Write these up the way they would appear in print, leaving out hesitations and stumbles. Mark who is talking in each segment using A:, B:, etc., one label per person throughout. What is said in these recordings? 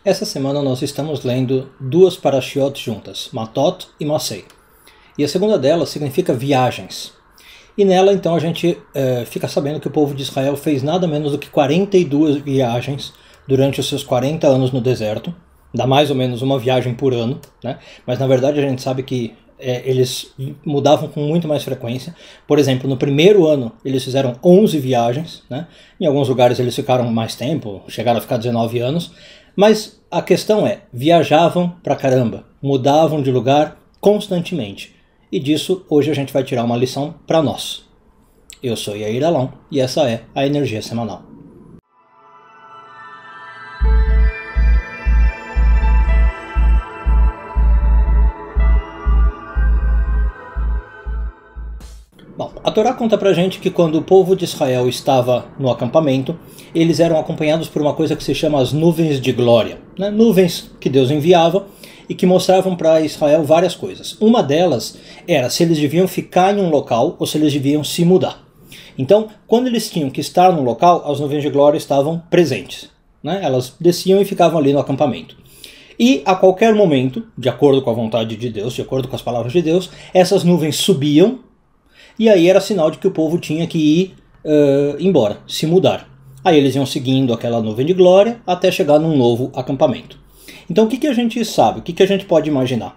A: Essa semana nós estamos lendo duas parashiot juntas, Matot e Masei. E a segunda delas significa viagens. E nela então a gente fica sabendo que o povo de Israel fez nada menos do que 42 viagens durante os seus 40 anos no deserto. Dá mais ou menos uma viagem por ano, né? Mas na verdade a gente sabe que eles mudavam com muito mais frequência. Por exemplo, no primeiro ano eles fizeram 11 viagens, né? Em alguns lugares eles ficaram mais tempo, chegaram a ficar 19 anos. Mas a questão é, viajavam pra caramba, mudavam de lugar constantemente. E disso hoje a gente vai tirar uma lição para nós. Eu sou Yair Alon e essa é a Energia Semanal. Bom, a Torá conta pra gente que quando o povo de Israel estava no acampamento, eles eram acompanhados por uma coisa que se chama as nuvens de glória, né? Nuvens que Deus enviava e que mostravam para Israel várias coisas. Uma delas era se eles deviam ficar em um local ou se eles deviam se mudar. Então, quando eles tinham que estar no local, as nuvens de glória estavam presentes, né? Elas desciam e ficavam ali no acampamento. E a qualquer momento, de acordo com a vontade de Deus, de acordo com as palavras de Deus, essas nuvens subiam. E aí era sinal de que o povo tinha que ir embora, se mudar. Aí eles iam seguindo aquela nuvem de glória até chegar num novo acampamento. Então o que a gente sabe, o que a gente pode imaginar?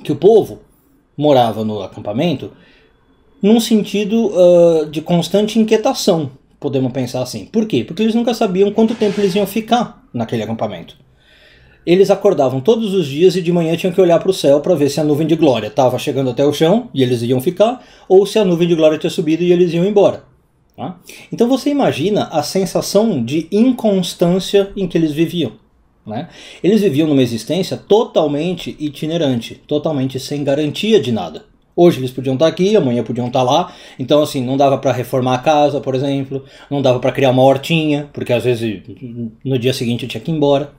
A: Que o povo morava no acampamento num sentido de constante inquietação, podemos pensar assim. Por quê? Porque eles nunca sabiam quanto tempo eles iam ficar naquele acampamento. Eles acordavam todos os dias e de manhã tinham que olhar para o céu para ver se a nuvem de glória estava chegando até o chão e eles iam ficar, ou se a nuvem de glória tinha subido e eles iam embora. Tá? Então você imagina a sensação de inconstância em que eles viviam. Né? Eles viviam numa existência totalmente itinerante, totalmente sem garantia de nada. Hoje eles podiam estar aqui, amanhã podiam estar lá, então assim, não dava para reformar a casa, por exemplo, não dava para criar uma hortinha, porque às vezes no dia seguinte eu tinha que ir embora.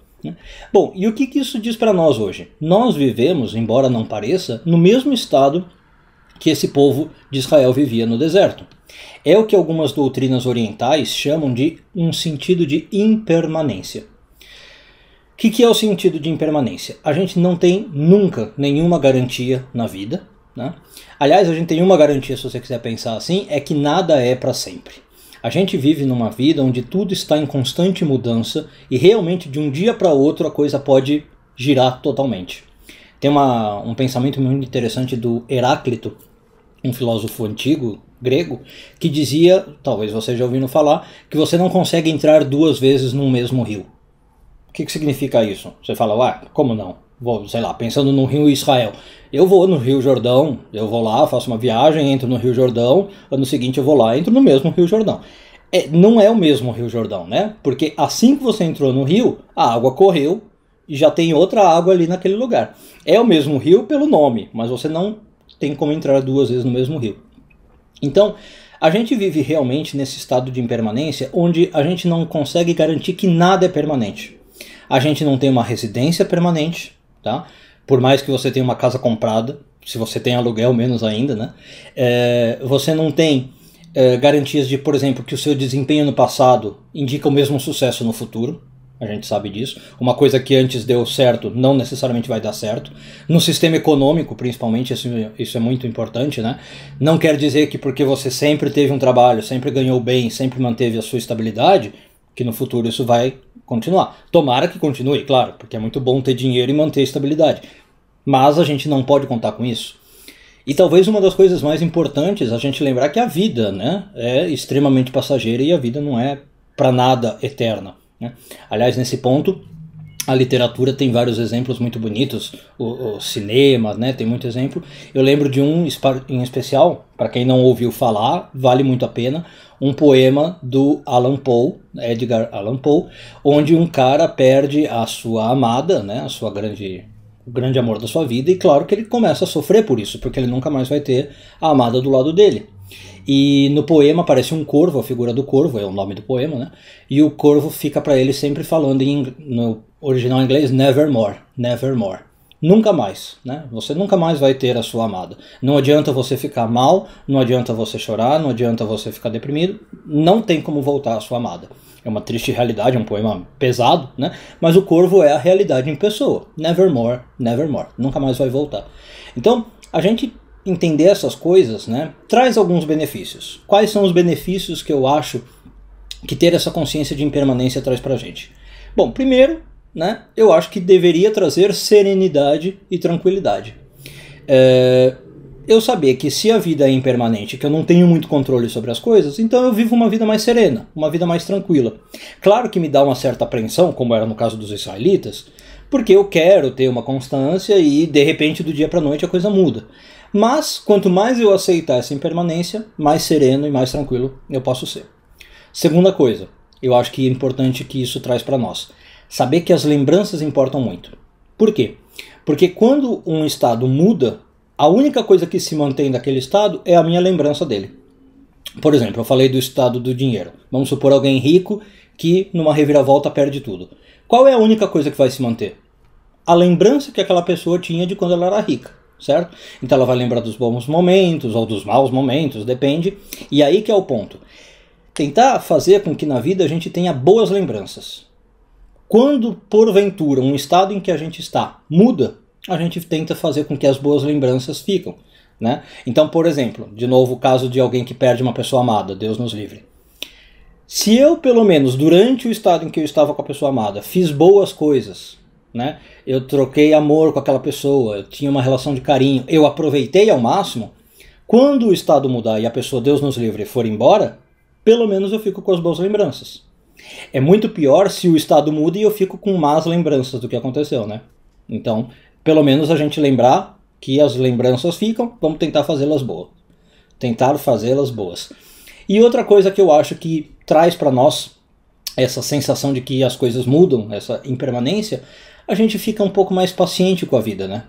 A: Bom, e o que isso diz para nós hoje? Nós vivemos, embora não pareça, no mesmo estado que esse povo de Israel vivia no deserto. É o que algumas doutrinas orientais chamam de um sentido de impermanência. O que é o sentido de impermanência? A gente não tem nunca nenhuma garantia na vida, né? Aliás, a gente tem uma garantia, se você quiser pensar assim, é que nada é para sempre. A gente vive numa vida onde tudo está em constante mudança e realmente de um dia para outro a coisa pode girar totalmente. Tem um pensamento muito interessante do Heráclito, um filósofo antigo, grego, que dizia, talvez você já ouviu falar, que você não consegue entrar duas vezes num mesmo rio. O que significa isso? Você fala, como não? Vou, sei lá, pensando no rio Israel. Eu vou no Rio Jordão, eu vou lá, faço uma viagem, entro no Rio Jordão, ano seguinte eu vou lá, entro no mesmo Rio Jordão. Não é o mesmo Rio Jordão, né? Porque assim que você entrou no rio, a água correu e já tem outra água ali naquele lugar. É o mesmo rio pelo nome, mas você não tem como entrar duas vezes no mesmo rio. Então, a gente vive realmente nesse estado de impermanência onde a gente não consegue garantir que nada é permanente. A gente não tem uma residência permanente, tá? Por mais que você tenha uma casa comprada, se você tem aluguel, menos ainda, né? Você não tem garantias de, por exemplo, que o seu desempenho no passado indica o mesmo sucesso no futuro. A gente sabe disso. Uma coisa que antes deu certo não necessariamente vai dar certo. No sistema econômico, principalmente, isso é muito importante, né? Não quer dizer que porque você sempre teve um trabalho, sempre ganhou bem, sempre manteve a sua estabilidade, que no futuro isso vai continuar. Tomara que continue, claro, porque é muito bom ter dinheiro e manter a estabilidade. Mas a gente não pode contar com isso. E talvez uma das coisas mais importantes a gente lembrar que a vida, né, é extremamente passageira e a vida não é para nada eterna, né? Aliás, nesse ponto, a literatura tem vários exemplos muito bonitos, o cinema, né, tem muito exemplo. Eu lembro de um em especial, para quem não ouviu falar, vale muito a pena, um poema do Allan Poe, Edgar Allan Poe, onde um cara perde a sua amada, né, o grande amor da sua vida, e claro que ele começa a sofrer por isso, porque ele nunca mais vai ter a amada do lado dele. E no poema aparece um corvo, a figura do corvo, é o nome do poema, né? E o corvo fica para ele sempre falando no original em inglês, nevermore, nevermore. Nunca mais, né? Você nunca mais vai ter a sua amada. Não adianta você ficar mal, não adianta você chorar, não adianta você ficar deprimido, não tem como voltar a sua amada. É uma triste realidade, é um poema pesado, né? Mas o corvo é a realidade em pessoa. Nevermore, nevermore. Nunca mais vai voltar. Então, a gente entender essas coisas, né, traz alguns benefícios. Quais são os benefícios que eu acho que ter essa consciência de impermanência traz pra gente? Bom, primeiro, né, eu acho que deveria trazer serenidade e tranquilidade. Eu saber que se a vida é impermanente, que eu não tenho muito controle sobre as coisas, então eu vivo uma vida mais serena, uma vida mais tranquila. Claro que me dá uma certa apreensão, como era no caso dos israelitas, porque eu quero ter uma constância e de repente do dia para a noite a coisa muda. Mas quanto mais eu aceitar essa impermanência, mais sereno e mais tranquilo eu posso ser. Segunda coisa, eu acho que é importante que isso traz para nós. Saber que as lembranças importam muito. Por quê? Porque quando um estado muda, a única coisa que se mantém daquele estado é a minha lembrança dele. Por exemplo, eu falei do estado do dinheiro. Vamos supor alguém rico que numa reviravolta perde tudo. Qual é a única coisa que vai se manter? A lembrança que aquela pessoa tinha de quando ela era rica, certo? Então ela vai lembrar dos bons momentos ou dos maus momentos, depende. E aí que é o ponto. Tentar fazer com que na vida a gente tenha boas lembranças. Quando, porventura, um estado em que a gente está muda, a gente tenta fazer com que as boas lembranças ficam, né? Então, por exemplo, de novo o caso de alguém que perde uma pessoa amada, Deus nos livre. Se eu, pelo menos, durante o estado em que eu estava com a pessoa amada, fiz boas coisas, né? Eu troquei amor com aquela pessoa, eu tinha uma relação de carinho, eu aproveitei ao máximo, quando o estado mudar e a pessoa, Deus nos livre, for embora, pelo menos eu fico com as boas lembranças. É muito pior se o estado muda e eu fico com más lembranças do que aconteceu, né? Então, pelo menos a gente lembrar que as lembranças ficam, vamos tentar fazê-las boas. Tentar fazê-las boas. E outra coisa que eu acho que traz para nós essa sensação de que as coisas mudam, essa impermanência, a gente fica um pouco mais paciente com a vida, né?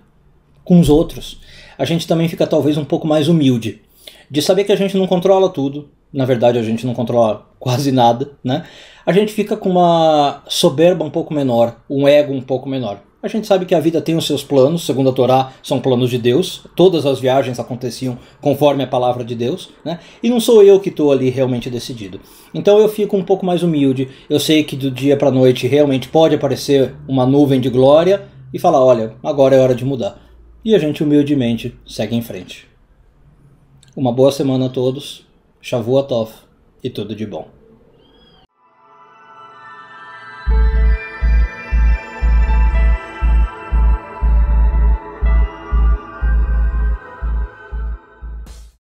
A: Com os outros. A gente também fica talvez um pouco mais humilde. De saber que a gente não controla tudo. Na verdade a gente não controla quase nada, né? A gente fica com uma soberba um pouco menor, um ego um pouco menor. A gente sabe que a vida tem os seus planos, segundo a Torá, são planos de Deus. Todas as viagens aconteciam conforme a palavra de Deus, né? E não sou eu que estou ali realmente decidido. Então eu fico um pouco mais humilde. Eu sei que do dia para a noite realmente pode aparecer uma nuvem de glória e falar, olha, agora é hora de mudar. E a gente humildemente segue em frente. Uma boa semana a todos. Shavua Tov e tudo de bom.